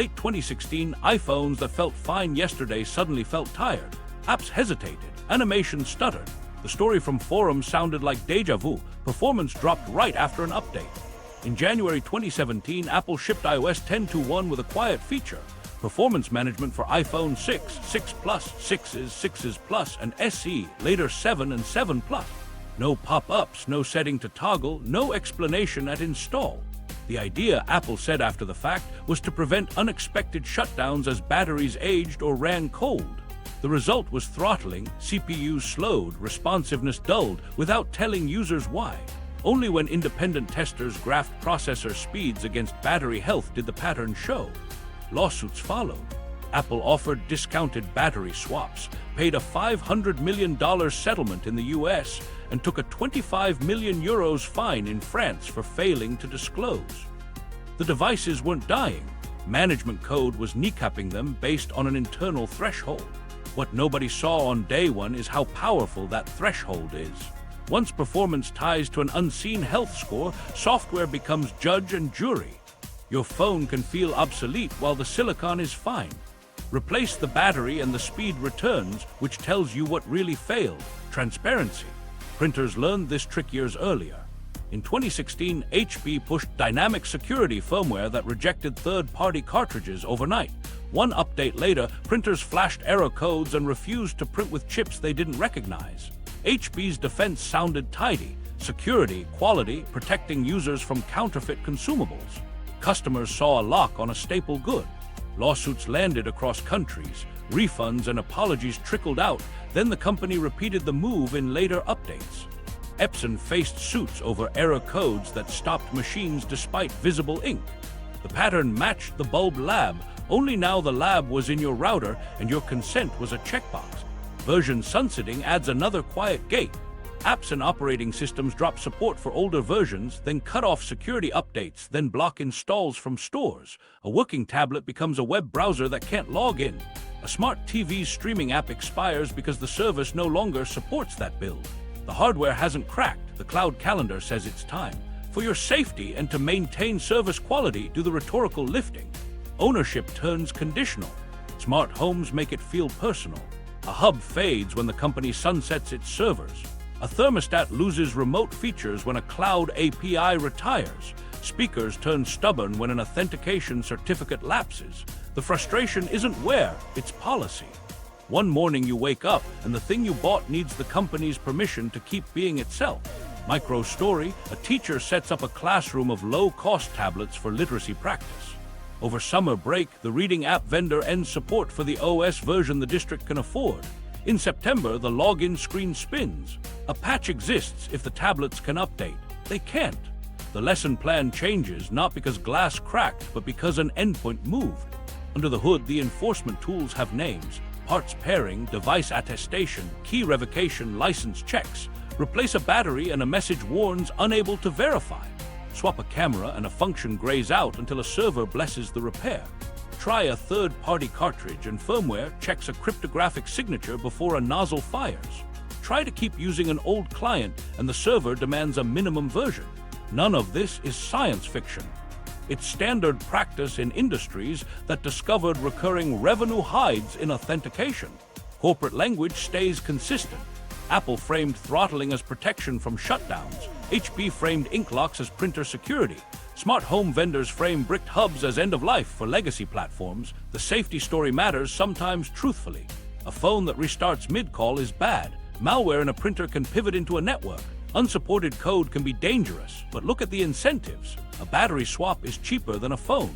Late 2016, iPhones that felt fine yesterday suddenly felt tired. Apps hesitated, animations stuttered. The story from forums sounded like deja vu. Performance dropped right after an update. In January 2017, Apple shipped iOS 10.2.1 with a quiet feature: performance management for iPhone 6, 6 Plus, 6s, 6s Plus, and SE, later 7 and 7 Plus. No pop-ups, no setting to toggle, no explanation at install. The idea, Apple said after the fact, was to prevent unexpected shutdowns as batteries aged or ran cold. The result was throttling, CPUs slowed, responsiveness dulled, without telling users why. Only when independent testers graphed processor speeds against battery health did the pattern show. Lawsuits followed. Apple offered discounted battery swaps, paid a $500 million settlement in the US, and took a €25 million fine in France for failing to disclose. The devices weren't dying. Management code was kneecapping them based on an internal threshold. What nobody saw on day one is how powerful that threshold is. Once performance ties to an unseen health score, software becomes judge and jury. Your phone can feel obsolete while the silicon is fine. Replace the battery and the speed returns, which tells you what really failed: transparency. Printers learned this trick years earlier. In 2016, HP pushed dynamic security firmware that rejected third-party cartridges overnight. One update later, printers flashed error codes and refused to print with chips they didn't recognize. HP's defense sounded tidy: security, quality, protecting users from counterfeit consumables. Customers saw a lock on a staple good. Lawsuits landed across countries. Refunds and apologies trickled out. Then the company repeated the move in later updates. Epson faced suits over error codes that stopped machines despite visible ink. The pattern matched the bulb lab, only now the lab was in your router and your consent was a checkbox. Version sunsetting adds another quiet gate. Apps and operating systems drop support for older versions, then cut off security updates, then block installs from stores. A working tablet becomes a web browser that can't log in. A smart TV's streaming app expires because the service no longer supports that build. The hardware hasn't cracked. The cloud calendar says it's time. For your safety and to maintain service quality, do the rhetorical lifting. Ownership turns conditional. Smart homes make it feel personal. A hub fades when the company sunsets its servers. A thermostat loses remote features when a cloud API retires. Speakers turn stubborn when an authentication certificate lapses. The frustration isn't wear, it's policy. One morning you wake up and the thing you bought needs the company's permission to keep being itself. Micro story: a teacher sets up a classroom of low-cost tablets for literacy practice. Over summer break, the reading app vendor ends support for the OS version the district can afford. In September, the login screen spins. A patch exists if the tablets can update. They can't. The lesson plan changes not because glass cracked, but because an endpoint moved. Under the hood, the enforcement tools have names: parts pairing, device attestation, key revocation, license checks. Replace a battery and a message warns unable to verify. Swap a camera and a function grays out until a server blesses the repair. Try a third-party cartridge and firmware checks a cryptographic signature before a nozzle fires. Try to keep using an old client and the server demands a minimum version. None of this is science fiction. It's standard practice in industries that discovered recurring revenue hides in authentication. Corporate language stays consistent. Apple framed throttling as protection from shutdowns. HP framed ink locks as printer security. Smart home vendors frame bricked hubs as end-of-life for legacy platforms. The safety story matters, sometimes truthfully. A phone that restarts mid-call is bad. Malware in a printer can pivot into a network. Unsupported code can be dangerous, but look at the incentives. A battery swap is cheaper than a phone.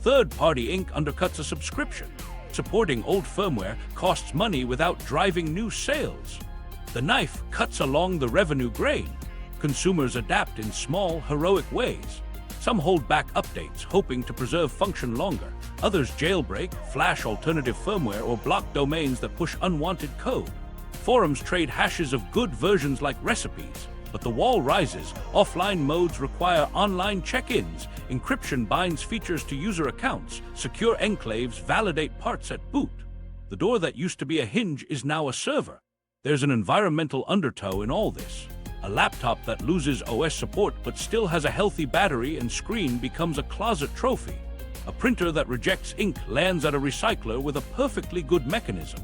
Third-party ink undercuts a subscription. Supporting old firmware costs money without driving new sales. The knife cuts along the revenue grain. Consumers adapt in small, heroic ways. Some hold back updates, hoping to preserve function longer. Others jailbreak, flash alternative firmware, or block domains that push unwanted code. Forums trade hashes of good versions like recipes. But the wall rises. Offline modes require online check-ins. Encryption binds features to user accounts. Secure enclaves validate parts at boot. The door that used to be a hinge is now a server. There's an environmental undertow in all this. A laptop that loses OS support but still has a healthy battery and screen becomes a closet trophy. A printer that rejects ink lands at a recycler with a perfectly good mechanism.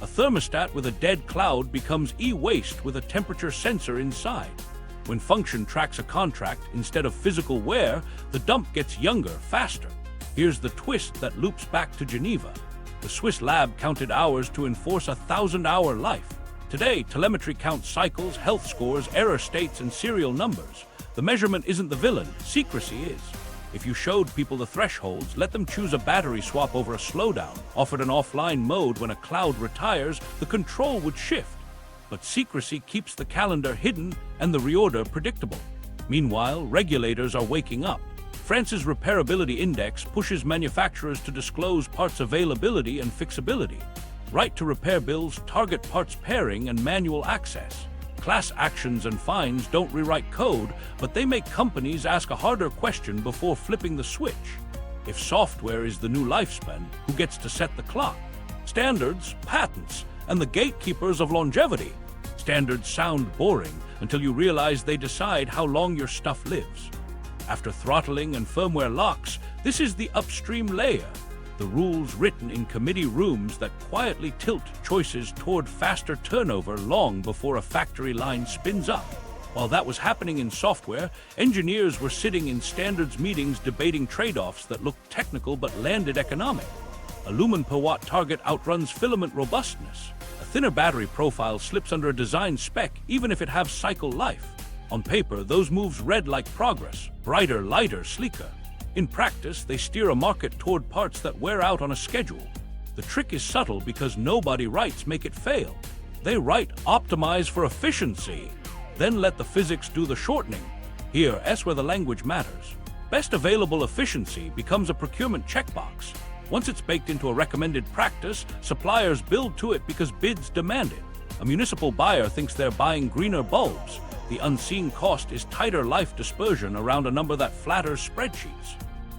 A thermostat with a dead cloud becomes e-waste with a temperature sensor inside. When function tracks a contract instead of physical wear, the dump gets younger, faster. Here's the twist that loops back to Geneva. The Swiss lab counted hours to enforce a 1,000-hour life. Today, telemetry counts cycles, health scores, error states, and serial numbers. The measurement isn't the villain, secrecy is. If you showed people the thresholds, let them choose a battery swap over a slowdown, offered an offline mode when a cloud retires, the control would shift. But secrecy keeps the calendar hidden and the reorder predictable. Meanwhile, regulators are waking up. France's Repairability Index pushes manufacturers to disclose parts availability and fixability. Right to repair bills target parts pairing and manual access. Class actions and fines don't rewrite code, but they make companies ask a harder question before flipping the switch. If software is the new lifespan, who gets to set the clock? Standards, patents, and the gatekeepers of longevity. Standards sound boring until you realize they decide how long your stuff lives. After throttling and firmware locks, this is the upstream layer. The rules written in committee rooms that quietly tilt choices toward faster turnover long before a factory line spins up. While that was happening in software, engineers were sitting in standards meetings debating trade-offs that looked technical but landed economic. A lumen per watt target outruns filament robustness. A thinner battery profile slips under a design spec even if it has cycle life. On paper, those moves read like progress, brighter, lighter, sleeker. In practice, they steer a market toward parts that wear out on a schedule. The trick is subtle because nobody writes make it fail. They write optimize for efficiency, then let the physics do the shortening. Here, S where the language matters. Best available efficiency becomes a procurement checkbox. Once it's baked into a recommended practice, suppliers build to it because bids demand it. A municipal buyer thinks they're buying greener bulbs. The unseen cost is tighter life dispersion around a number that flatters spreadsheets.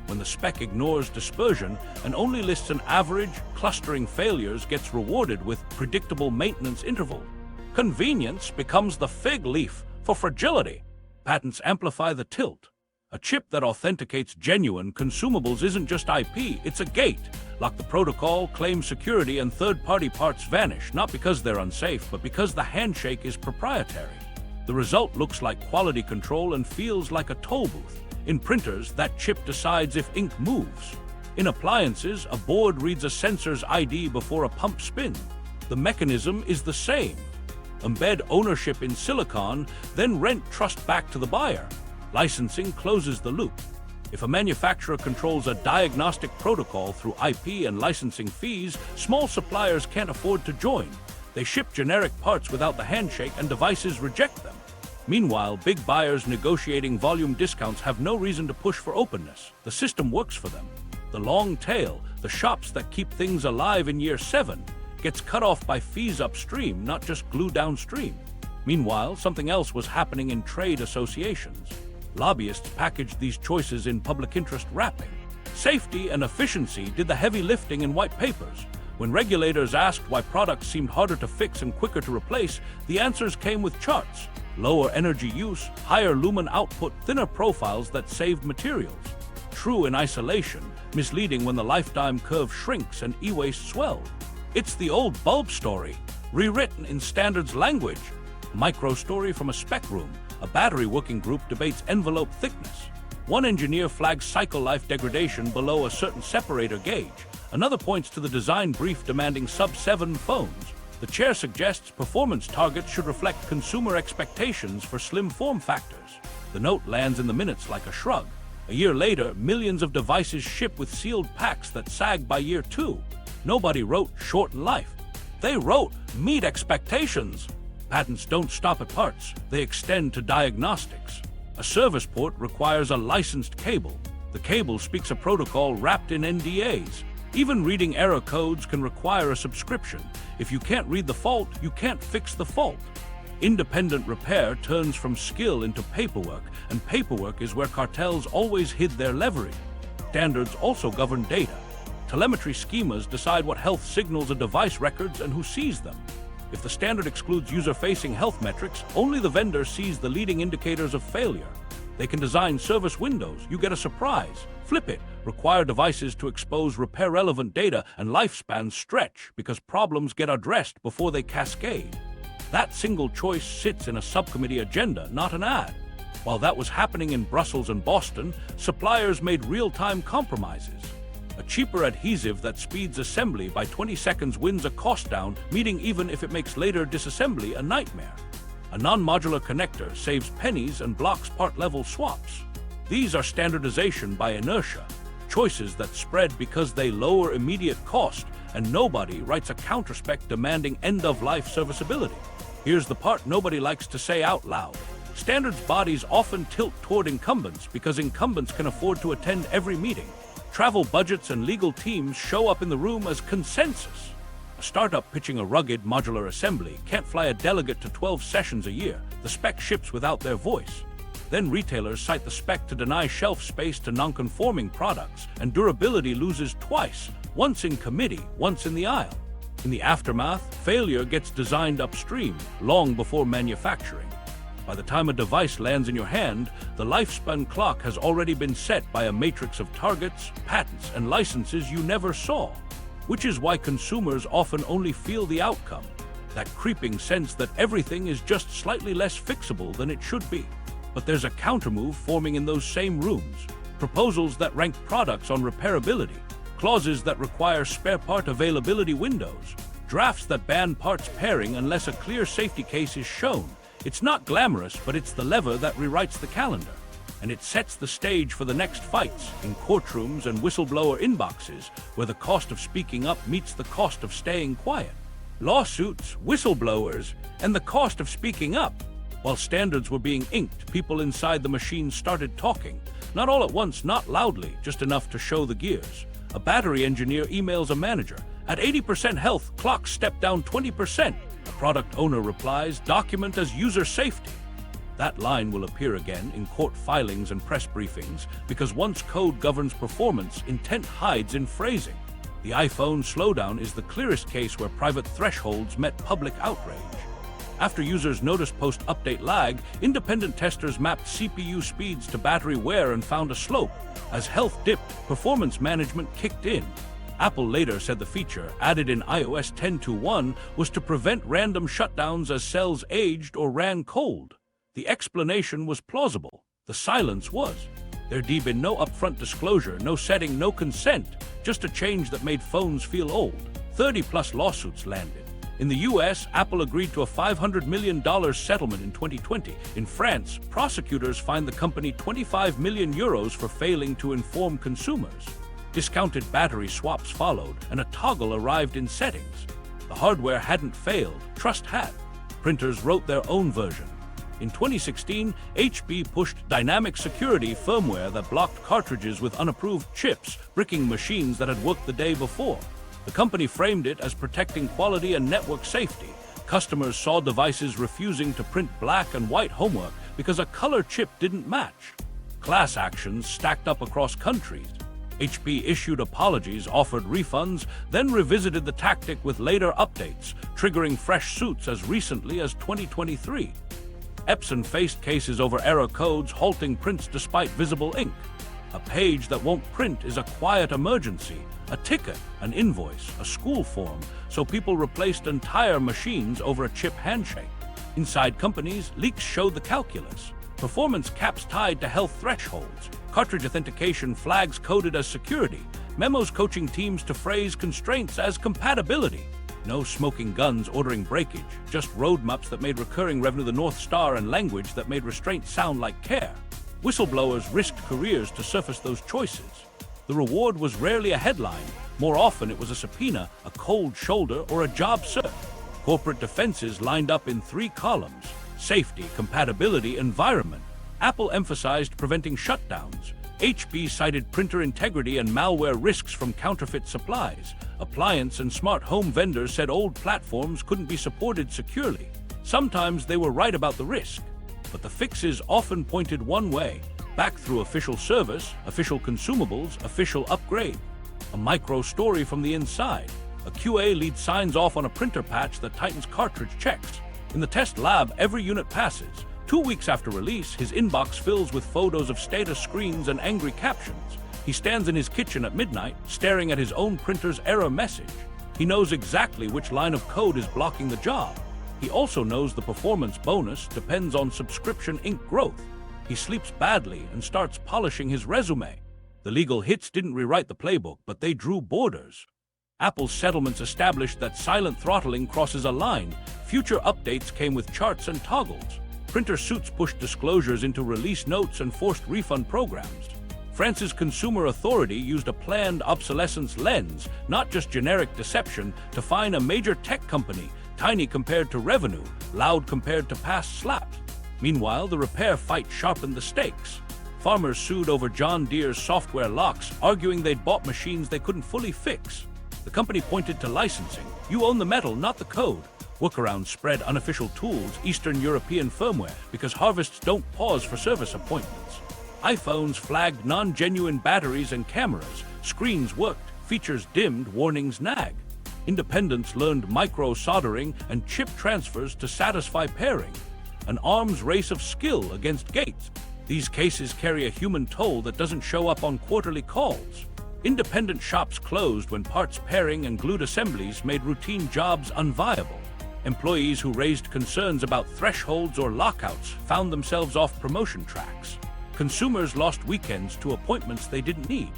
When the spec ignores dispersion and only lists an average, clustering failures gets rewarded with predictable maintenance interval. Convenience becomes the fig leaf for fragility. Patents amplify the tilt. A chip that authenticates genuine consumables isn't just IP, it's a gate. Lock the protocol, claim security, and third-party parts vanish, not because they're unsafe, but because the handshake is proprietary. The result looks like quality control and feels like a toll booth. In printers, that chip decides if ink moves. In appliances, a board reads a sensor's ID before a pump spins. The mechanism is the same. Embed ownership in silicon, then rent trust back to the buyer. Licensing closes the loop. If a manufacturer controls a diagnostic protocol through IP and licensing fees, small suppliers can't afford to join. They ship generic parts without the handshake and devices reject them. Meanwhile, big buyers negotiating volume discounts have no reason to push for openness. The system works for them. The long tail, the shops that keep things alive in year 7, gets cut off by fees upstream, not just glue downstream. Meanwhile, something else was happening in trade associations. Lobbyists packaged these choices in public interest wrapping. Safety and efficiency did the heavy lifting in white papers. When regulators asked why products seemed harder to fix and quicker to replace, the answers came with charts. Lower energy use, higher lumen output, thinner profiles that saved materials. True in isolation, misleading when the lifetime curve shrinks and e-waste swells. It's the old bulb story, rewritten in standards language. Micro story from a spec room. A battery working group debates envelope thickness. One engineer flags cycle life degradation below a certain separator gauge. Another points to the design brief demanding sub-7 phones. The chair suggests performance targets should reflect consumer expectations for slim form factors. The note lands in the minutes like a shrug. A year later, millions of devices ship with sealed packs that sag by year 2. Nobody wrote shorten life. They wrote meet expectations. Patents don't stop at parts, they extend to diagnostics. A service port requires a licensed cable. The cable speaks a protocol wrapped in NDAs. Even reading error codes can require a subscription. If you can't read the fault, you can't fix the fault. Independent repair turns from skill into paperwork, and paperwork is where cartels always hid their leverage. Standards also govern data. Telemetry schemas decide what health signals a device records and who sees them. If the standard excludes user-facing health metrics, only the vendor sees the leading indicators of failure. They can design service windows. You get a surprise. Flip it. require devices to expose repair-relevant data, and lifespans stretch because problems get addressed before they cascade. That single choice sits in a subcommittee agenda, not an ad. While that was happening in Brussels and Boston, suppliers made real-time compromises. A cheaper adhesive that speeds assembly by 20 seconds wins a cost down meeting even if it makes later disassembly a nightmare. A non-modular connector saves pennies and blocks part-level swaps. These are standardization by inertia, choices that spread because they lower immediate cost, and nobody writes a counterspec demanding end-of-life serviceability. Here's the part nobody likes to say out loud. Standards bodies often tilt toward incumbents because incumbents can afford to attend every meeting. Travel budgets and legal teams show up in the room as consensus. A startup pitching a rugged modular assembly can't fly a delegate to 12 sessions a year. The spec ships without their voice. Then retailers cite the spec to deny shelf space to non-conforming products, and durability loses twice, once in committee, once in the aisle. In the aftermath, failure gets designed upstream, long before manufacturing. By the time a device lands in your hand, the lifespan clock has already been set by a matrix of targets, patents, and licenses you never saw. Which is why consumers often only feel the outcome, that creeping sense that everything is just slightly less fixable than it should be. But there's a countermove forming in those same rooms. Proposals that rank products on repairability, clauses that require spare part availability windows, drafts that ban parts pairing unless a clear safety case is shown. It's not glamorous, but it's the lever that rewrites the calendar. And it sets the stage for the next fights in courtrooms and whistleblower inboxes, where the cost of speaking up meets the cost of staying quiet. Lawsuits, whistleblowers, and the cost of speaking up. While standards were being inked, people inside the machine started talking. Not all at once, not loudly, just enough to show the gears. A battery engineer emails a manager. At 80% health, clock stepped down 20%. A product owner replies, document as user safety. That line will appear again in court filings and press briefings because once code governs performance, intent hides in phrasing. The iPhone slowdown is the clearest case where private thresholds met public outrage. After users noticed post-update lag, independent testers mapped CPU speeds to battery wear and found a slope. As health dipped, performance management kicked in. Apple later said the feature, added in iOS 10.2.1, was to prevent random shutdowns as cells aged or ran cold. The explanation was plausible. The silence was. There'd been no upfront disclosure, no setting, no consent, just a change that made phones feel old. 30-plus lawsuits landed. In the US, Apple agreed to a $500 million settlement in 2020. In France, prosecutors fined the company €25 million for failing to inform consumers. Discounted battery swaps followed, and a toggle arrived in settings. The hardware hadn't failed, trust had. Printers wrote their own version. In 2016, HP pushed dynamic security firmware that blocked cartridges with unapproved chips, bricking machines that had worked the day before. The company framed it as protecting quality and network safety. Customers saw devices refusing to print black and white homework because a color chip didn't match. Class actions stacked up across countries. HP issued apologies, offered refunds, then revisited the tactic with later updates, triggering fresh suits as recently as 2023. Epson faced cases over error codes halting prints despite visible ink. A page that won't print is a quiet emergency, a ticket, an invoice, a school form, so people replaced entire machines over a chip handshake. Inside companies, leaks showed the calculus. Performance caps tied to health thresholds. Cartridge authentication flags coded as security. Memos coaching teams to phrase constraints as compatibility. No smoking guns ordering breakage, just roadmaps that made recurring revenue the North Star and language that made restraint sound like care. Whistleblowers risked careers to surface those choices. The reward was rarely a headline. More often it was a subpoena, a cold shoulder, or a job search. Corporate defenses lined up in 3 columns: safety, compatibility, environment. Apple emphasized preventing shutdowns. HP cited printer integrity and malware risks from counterfeit supplies. Appliance and smart home vendors said old platforms couldn't be supported securely. Sometimes they were right about the risk, but the fixes often pointed one way, back through official service, official consumables, official upgrade. A micro story from the inside. A QA lead signs off on a printer patch that tightens cartridge checks. In the test lab, every unit passes. 2 weeks after release, his inbox fills with photos of status screens and angry captions. He stands in his kitchen at midnight, staring at his own printer's error message. He knows exactly which line of code is blocking the job. He also knows the performance bonus depends on subscription ink growth. He sleeps badly and starts polishing his resume. The legal hits didn't rewrite the playbook, but they drew borders. Apple's settlements established that silent throttling crosses a line. Future updates came with charts and toggles. Printer suits pushed disclosures into release notes and forced refund programs. France's consumer authority used a planned obsolescence lens, not just generic deception, to fine a major tech company, tiny compared to revenue, loud compared to past slaps. Meanwhile, the repair fight sharpened the stakes. Farmers sued over John Deere's software locks, arguing they'd bought machines they couldn't fully fix. The company pointed to licensing. You own the metal, not the code. Workarounds spread unofficial tools, Eastern European firmware, because harvests don't pause for service appointments. iPhones flagged non-genuine batteries and cameras. Screens worked, features dimmed, warnings nagged. Independents learned micro-soldering and chip transfers to satisfy pairing. An arms race of skill against gates. These cases carry a human toll that doesn't show up on quarterly calls. Independent shops closed when parts pairing and glued assemblies made routine jobs unviable. Employees who raised concerns about thresholds or lockouts found themselves off promotion tracks. Consumers lost weekends to appointments they didn't need.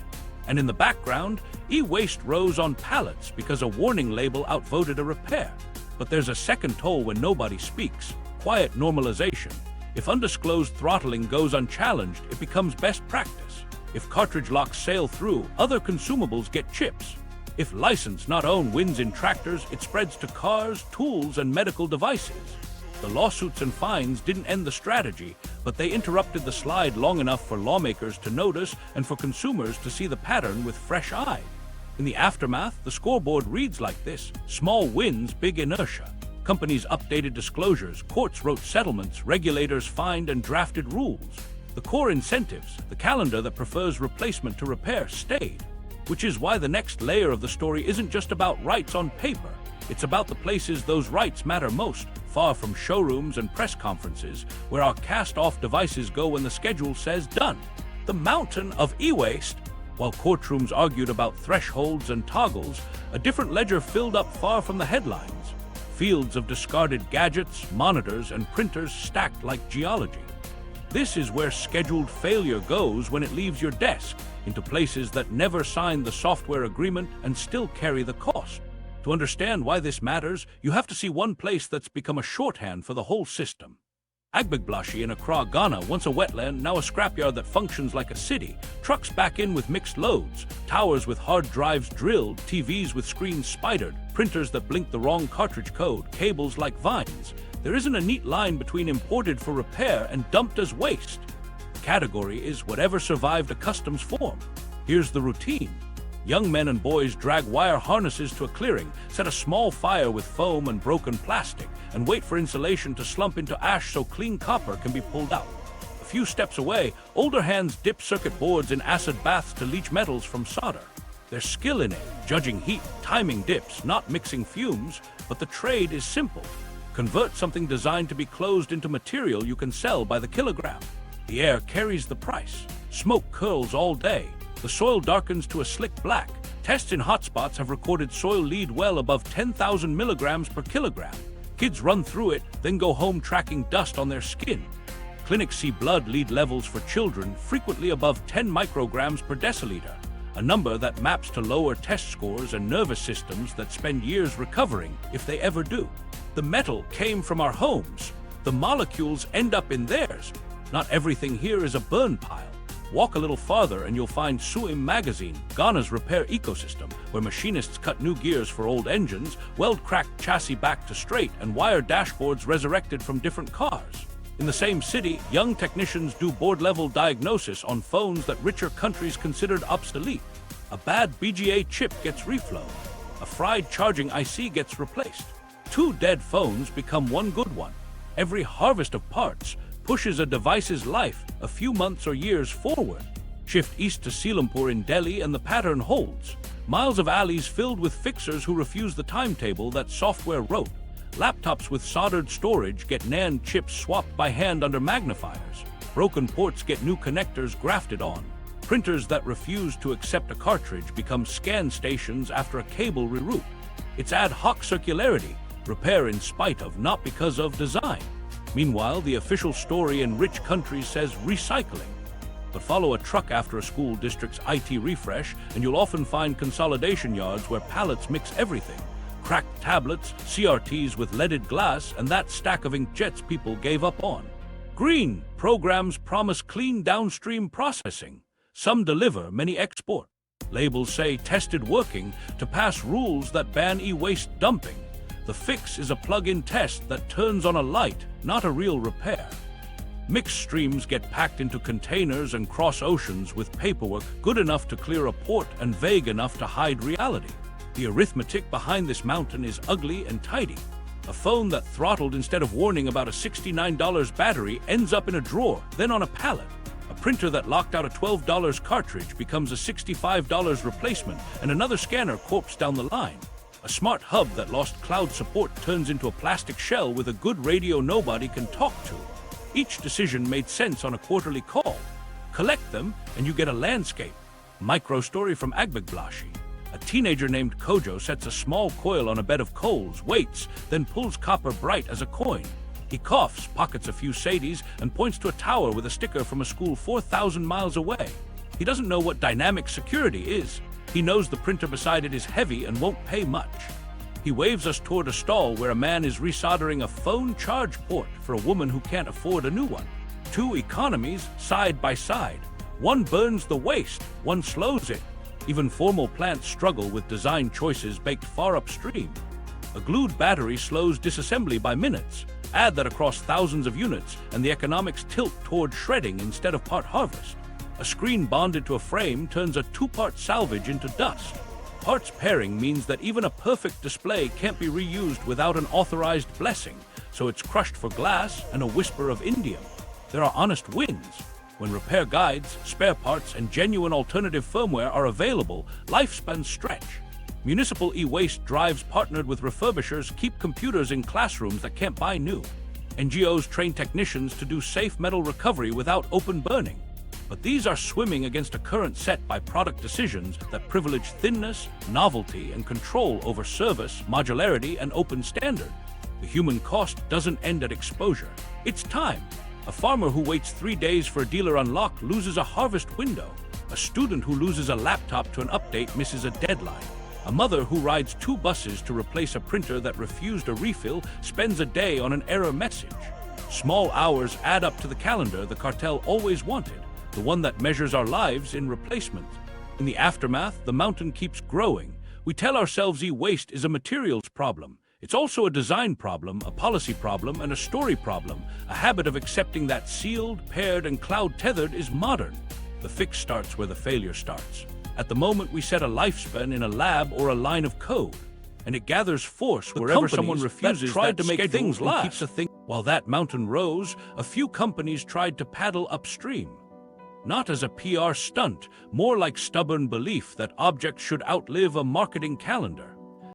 And in the background, e-waste rose on pallets because a warning label outvoted a repair. But there's a second toll when nobody speaks: quiet normalization. If undisclosed throttling goes unchallenged, it becomes best practice. If cartridge locks sail through, other consumables get chips. If license not own wins in tractors, it spreads to cars, tools, and medical devices. The lawsuits and fines didn't end the strategy, but they interrupted the slide long enough for lawmakers to notice and for consumers to see the pattern with fresh eyes. In the aftermath, the scoreboard reads like this: small wins, big inertia. Companies updated disclosures, courts wrote settlements, regulators fined and drafted rules. The core incentives, the calendar that prefers replacement to repair, stayed. Which is why the next layer of the story isn't just about rights on paper. It's about the places those rights matter most, far from showrooms and press conferences, where our cast-off devices go when the schedule says done. The mountain of e-waste. While courtrooms argued about thresholds and toggles, a different ledger filled up far from the headlines. Fields of discarded gadgets, monitors, and printers stacked like geology. This is where scheduled failure goes when it leaves your desk, into places that never signed the software agreement and still carry the cost. To understand why this matters, you have to see one place that's become a shorthand for the whole system. Agbegblashi in Accra, Ghana, once a wetland, now a scrapyard that functions like a city. Trucks back in with mixed loads, towers with hard drives drilled, TVs with screens spidered, printers that blink the wrong cartridge code, cables like vines. There isn't a neat line between imported for repair and dumped as waste. The category is whatever survived a customs form. Here's the routine. Young men and boys drag wire harnesses to a clearing, set a small fire with foam and broken plastic, and wait for insulation to slump into ash so clean copper can be pulled out. A few steps away, older hands dip circuit boards in acid baths to leach metals from solder. There's skill in it, judging heat, timing dips, not mixing fumes, but the trade is simple. Convert something designed to be closed into material you can sell by the kilogram. The air carries the price. Smoke curls all day. The soil darkens to a slick black. Tests in hotspots have recorded soil lead well above 10,000 milligrams per kilogram. Kids run through it, then go home tracking dust on their skin. Clinics see blood lead levels for children frequently above 10 micrograms per deciliter, a number that maps to lower test scores and nervous systems that spend years recovering, if they ever do. The metal came from our homes. The molecules end up in theirs. Not everything here is a burn pile. Walk a little farther and you'll find Suim Magazine, Ghana's repair ecosystem, where machinists cut new gears for old engines, weld cracked chassis back to straight, and wire dashboards resurrected from different cars. In the same city, young technicians do board-level diagnosis on phones that richer countries considered obsolete. A bad BGA chip gets reflowed. A fried charging IC gets replaced. 2 dead phones become 1 good one. Every harvest of parts pushes a device's life a few months or years forward. Shift east to Selampur in Delhi and the pattern holds. Miles of alleys filled with fixers who refuse the timetable that software wrote. Laptops with soldered storage get NAND chips swapped by hand under magnifiers. Broken ports get new connectors grafted on. Printers that refuse to accept a cartridge become scan stations after a cable reroute. It's ad hoc circularity, repair in spite of, not because of, design. Meanwhile, the official story in rich countries says recycling. But follow a truck after a school district's IT refresh, and you'll often find consolidation yards where pallets mix everything. Cracked tablets, CRTs with leaded glass, and that stack of inkjets people gave up on. Green programs promise clean downstream processing. Some deliver, many export. Labels say tested working to pass rules that ban e-waste dumping. The fix is a plug-in test that turns on a light, not a real repair. Mixed streams get packed into containers and cross oceans with paperwork good enough to clear a port and vague enough to hide reality. The arithmetic behind this mountain is ugly and tidy. A phone that throttled instead of warning about a $69 battery ends up in a drawer, then on a pallet. A printer that locked out a $12 cartridge becomes a $65 replacement, and another scanner corpsed down the line. A smart hub that lost cloud support turns into a plastic shell with a good radio nobody can talk to. Each decision made sense on a quarterly call. Collect them, and you get a landscape. Micro story from Agbagblashi. A teenager named Kojo sets a small coil on a bed of coals, waits, then pulls copper bright as a coin. He coughs, pockets a few sadies, and points to a tower with a sticker from a school 4,000 miles away. He doesn't know what dynamic security is. He knows the printer beside it is heavy and won't pay much. He waves us toward a stall where a man is resoldering a phone charge port for a woman who can't afford a new one. Two economies side by side. One burns the waste, one slows it. Even formal plants struggle with design choices baked far upstream. A glued battery slows disassembly by minutes. Add that across thousands of units, and the economics tilt toward shredding instead of part harvest. A screen bonded to a frame turns a two-part salvage into dust. Parts pairing means that even a perfect display can't be reused without an authorized blessing, so it's crushed for glass and a whisper of indium. There are honest wins. When repair guides, spare parts, and genuine alternative firmware are available, lifespans stretch. Municipal e-waste drives partnered with refurbishers keep computers in classrooms that can't buy new. NGOs train technicians to do safe metal recovery without open burning. But these are swimming against a current set by product decisions that privilege thinness, novelty, and control over service, modularity, and open standard. The human cost doesn't end at exposure. It's time. A farmer who waits 3 days for a dealer unlock loses a harvest window. A student who loses a laptop to an update misses a deadline. A mother who rides 2 buses to replace a printer that refused a refill spends a day on an error message. Small hours add up to the calendar the cartel always wanted, the one that measures our lives in replacement. In the aftermath, the mountain keeps growing. We tell ourselves e-waste is a materials problem. It's also a design problem, a policy problem, and a story problem, a habit of accepting that sealed, paired, and cloud-tethered is modern. The fix starts where the failure starts. At the moment we set a lifespan in a lab or a line of code, and it gathers force wherever someone refuses tried to make things last. While that mountain rose, a few companies tried to paddle upstream. Not as a PR stunt, more like stubborn belief that objects should outlive a marketing calendar.